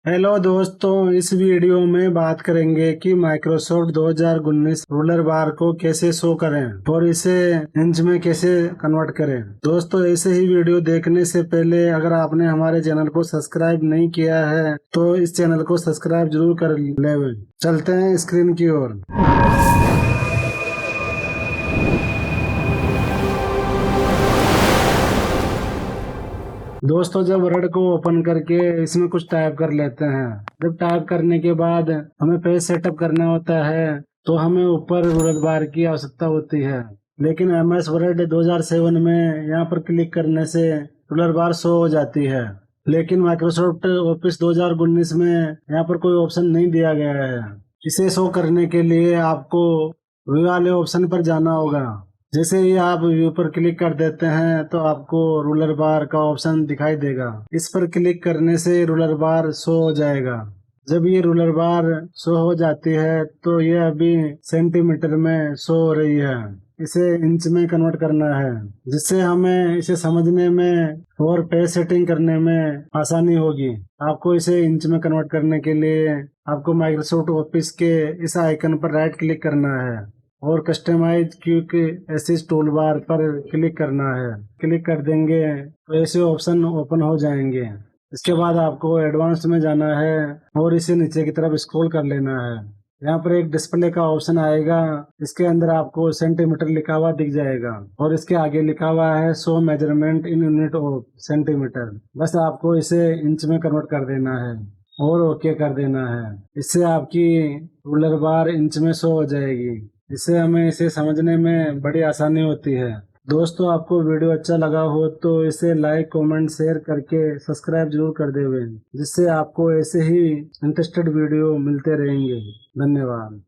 Hello दोस्तों, इस video में बात करेंगे कि माइक्रोसॉफ्ट 2019 रूलर बार को कैसे शो करें और इसे इंच में कैसे कन्वर्ट करें। दोस्तों, ऐसे ही वीडियो देखने से पहले अगर आपने हमारे चैनल को सब्सक्राइब नहीं किया है तो इस चैनल को सब्सक्राइब जरूर कर ले। चलते हैं स्क्रीन की ओर। दोस्तों, जब वर्ड को ओपन करके इसमें कुछ टाइप कर लेते हैं, जब टाइप करने के बाद हमें पेज सेटअप करना होता है तो हमें ऊपर रूलर बार की आवश्यकता होती है। लेकिन MS वर्ड 2007 में यहाँ पर क्लिक करने से रूलर बार शो हो जाती है। लेकिन माइक्रोसॉफ्ट ऑफिस 2019 में यहाँ पर कोई ऑप्शन नहीं दिया गया है। इसे शो करने के लिए आपको व्यू वाले ऑप्शन पर जाना होगा। जैसे ही आप व्यू पर क्लिक कर देते हैं तो आपको रूलर बार का ऑप्शन दिखाई देगा। इस पर क्लिक करने से रूलर बार शो हो जाएगा। जब ये रूलर बार शो हो जाती है तो ये अभी सेंटीमीटर में शो हो रही है। इसे इंच में कन्वर्ट करना है, जिससे हमें इसे समझने में और पेज सेटिंग करने में आसानी होगी। आपको इसे इंच में कन्वर्ट करने के लिए आपको माइक्रोसॉफ्ट ऑफिस के इस आइकन पर राइट क्लिक करना है और customise quick assist toolbar पर क्लिक करना है। क्लिक कर देंगे तो ऐसे ऑप्शन ओपन हो जाएंगे। इसके बाद आपको एडवांस में जाना है और इसे नीचे की तरफ स्क्रॉल कर लेना है। यहाँ पर एक डिस्प्ले का ऑप्शन आएगा, इसके अंदर आपको सेंटीमीटर लिखा हुआ दिख जाएगा और इसके आगे लिखा हुआ है show measurement in unit of centimetre. बस आपको इसे इंच में कन्वर्ट कर देना है और ओके कर देना है। इससे आपकी रूलर बार इंच में शो हो जाएगी। इससे हमें इसे समझने में बड़ी आसानी होती है। दोस्तों, आपको वीडियो अच्छा लगा हो तो इसे लाइक, कमेंट, शेयर करके सब्सक्राइब जरूर कर देवें, जिससे आपको ऐसे ही इंटरेस्टेड वीडियो मिलते रहेंगे। धन्यवाद।